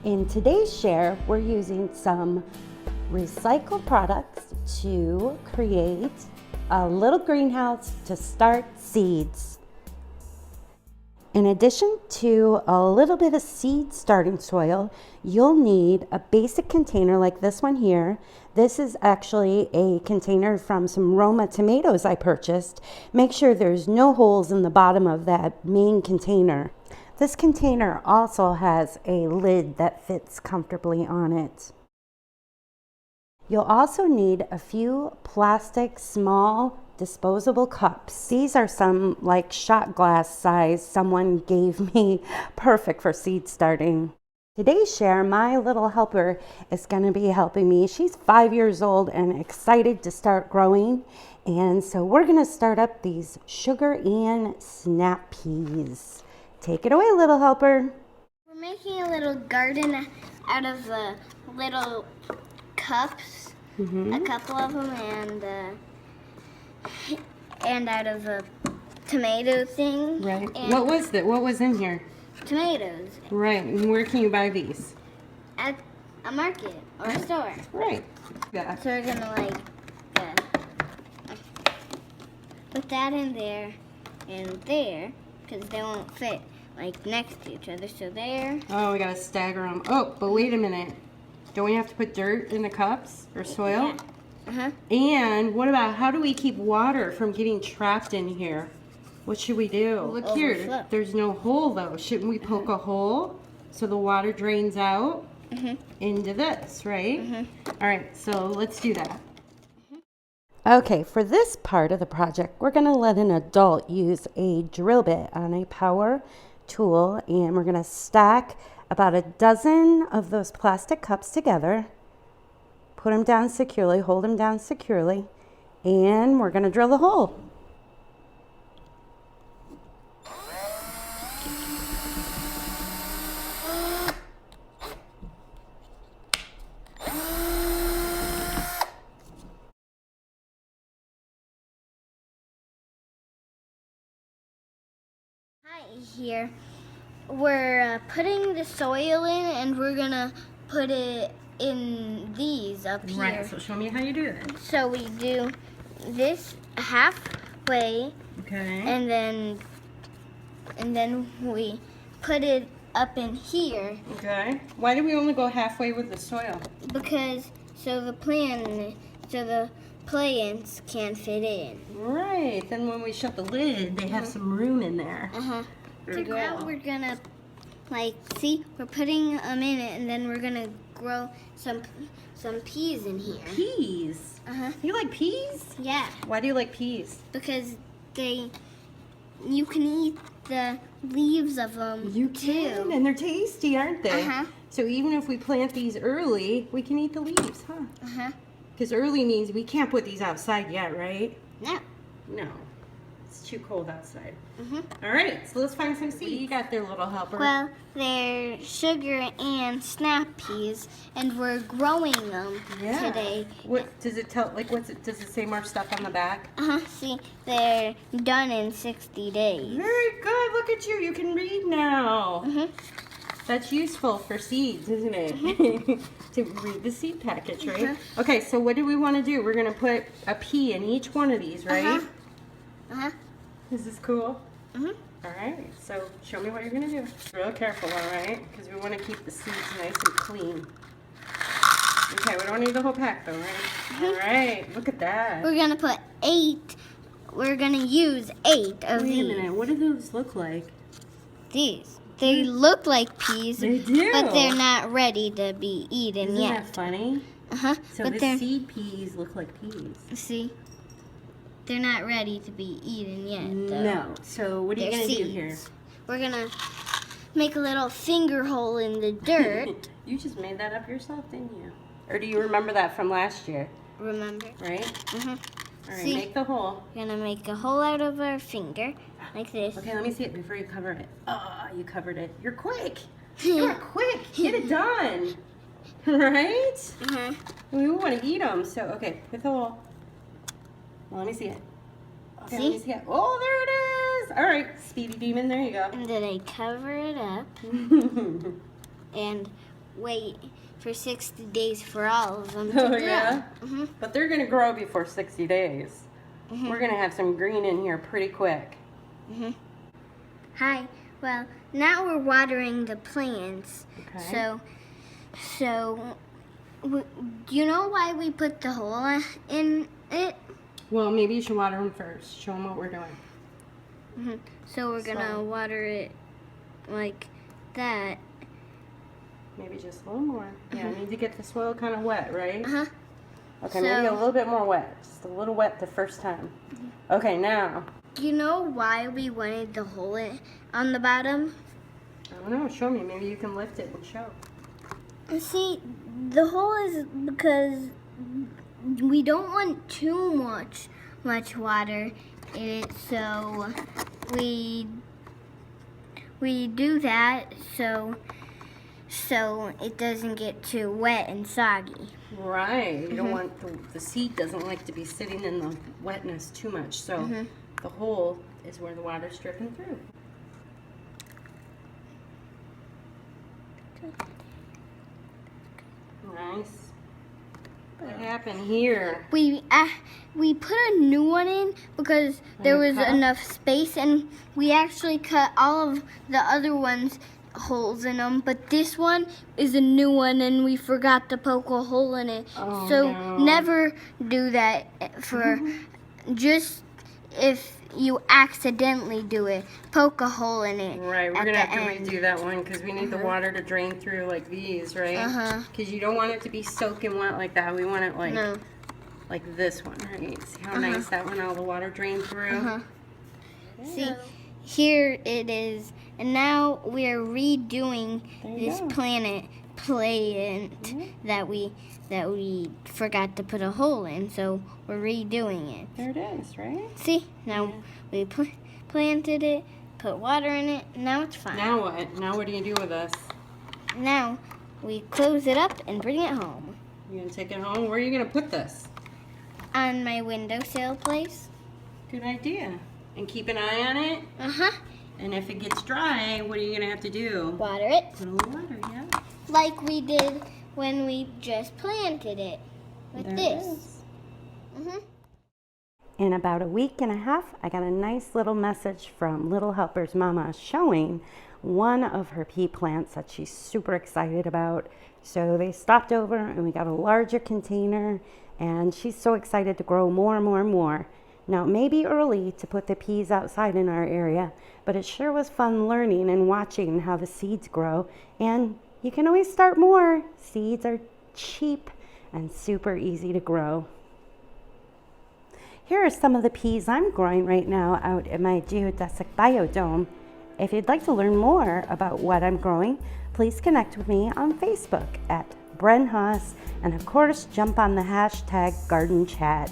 In today's share, we're using some recycled products to create a little greenhouse to start seeds. In addition to a little bit of seed starting soil, you'll need a basic container like this one here. This is actually a container from some Roma tomatoes I purchased. Make sure there's no holes in the bottom of that main container. This container also has a lid that fits comfortably on it. You'll also need a few plastic small disposable cups. These are some like shot glass size someone gave me, perfect for seed starting. Today's share, my little helper is going to be helping me. She's 5 years old and excited to start growing. And so we're going to start up these sugar and snap peas. Take it away, little helper. We're making a little garden out of the little cups, a couple of them, and out of a tomato thing. Right. And What was that? What was in here? tomatoes Right. And where can you buy these? at a market or a store. Right. Yeah. So we're gonna put that in there and there, because they won't fit like next to each other. So there. Oh, we gotta stagger them. Oh, but wait a minute. Don't we have to put dirt in the cups or soil? Yeah. And what about, how do we keep water from getting trapped in here? What should we do? Look here, Overflow. there's no hole though. Shouldn't we poke a hole so the water drains out into this, right? All right, so let's do that. Okay, for this part of the project, we're gonna let an adult use a drill bit on a power tool, and we're gonna stack about a dozen of those plastic cups together, put them down securely, hold them down securely, and we're gonna drill the hole. Hi, here. We're putting the soil in, and we're gonna put it in these up here. Right, so show me how you do it. So we do this halfway, Okay. and then we put it up in here, Okay. Why do we only go halfway with the soil? because so the plants can fit in. Right, then when we shut the lid, they have some room in there. To grow, we're gonna we're putting them in it, and then we're gonna grow some peas in here. Peas? You like peas? Yeah, Why do you like peas? because you can eat the leaves of them too. And they're tasty, aren't they? Uh-huh. So even if we plant these early, we can eat the leaves, huh? Because early means we can't put these outside yet, right? No. No. It's too cold outside. All right, so let's find some seeds. What do you got there, little helper? Well, they're sugar and snap peas, and we're growing them today. What does it tell? Like, does it say more stuff on the back? See, they're done in 60 days. Very good. Look at you. You can read now. That's useful for seeds, isn't it? To read the seed package, right? Okay, so what do we want to do? We're going to put a pea in each one of these, right? Is this cool? All right, so show me what you're going to do. Real careful, all right? Because we want to keep the seeds nice and clean. Okay, we don't need the whole pack, though, right? All right, look at that. We're gonna put 8. We're gonna use 8 of Wait these. a minute, what do those look like? These. They look like peas, They do. but they're not ready to be eaten Isn't yet. that funny? So But the they're seed peas look like peas. see, they're not ready to be eaten yet. Though. No. So what are you They're going to do seeds. here? We're gonna make a little finger hole in the dirt. You just made that up yourself, didn't you? Or do you remember that from last year? Remember? Right? All right, See? make the hole. We're gonna make a hole out of our finger, like this. Okay, let me see it before you cover it. Oh, you covered it. You're quick. You're quick. Get it done. Right? We want to eat them. So, okay, put the hole. Well, let me see it. Okay, let me see it. Oh, there it is. All right, Speedy Demon, there you go. And then I cover it up, and wait for 60 days for all of them to Oh, grow. yeah? Mhm. But they're going to grow before 60 days. We're going to have some green in here pretty quick. Hi. Well, now we're watering the plants. Okay. So, do you know why we put the hole in it? Well, maybe you should water them first. Show them what we're doing. So we're gonna So- water it like that. Maybe just a little more. Yeah, I need to get the soil kind of wet, right? Uh-huh. Okay, maybe a So- little bit more wet. Just a little wet the first time. Okay, now. Do you know why we wanted the hole on the bottom? I don't know. Show me. Maybe you can lift it and show. See, the hole is because we don't want too much water in it, so we do that so it doesn't get too wet and soggy. Right. You don't want the seed doesn't like to be sitting in the wetness too much. So the hole is where the water's dripping through. Nice. What happened here? We put a new one in because there was cut? enough space, and we actually cut all of the other ones holes in them. But this one is a new one, and we forgot to poke a hole in it. Oh, So no. never do that for just if you accidentally do it, poke a hole in it. Right, we're at gonna the have to end. redo that one because we need the water to drain through like these, right? Because you don't want it to be soaking wet like that. We want it like No. like this one, right? See how nice that one, all the water drained through? See, here it is, and now we are redoing There you this go. plant that we forgot to put a hole in, so we're redoing it. There it is, right? See, now we planted it, put water in it, now it's fine. Now what? Now what do you do with this? Now we close it up and bring it home. You gonna take it home? Where are you gonna put this? On my windowsill place. Good idea. And keep an eye on it. And if it gets dry, what are you gonna have to do? Water it Put a little water, yeah. like we did when we just planted it with There it this. is. In about a week and a half, I got a nice little message from Little Helper's mama showing one of her pea plants that she's super excited about. So they stopped over and we got a larger container, and she's so excited to grow more and more and more. Now, it may be early to put the peas outside in our area, but it sure was fun learning and watching how the seeds grow. And you can always start more. Seeds are cheap and super easy to grow. Here are some of the peas I'm growing right now out in my geodesic biodome. If you'd like to learn more about what I'm growing, please connect with me on Facebook at Bren Haas, and of course jump on the hashtag Garden Chat.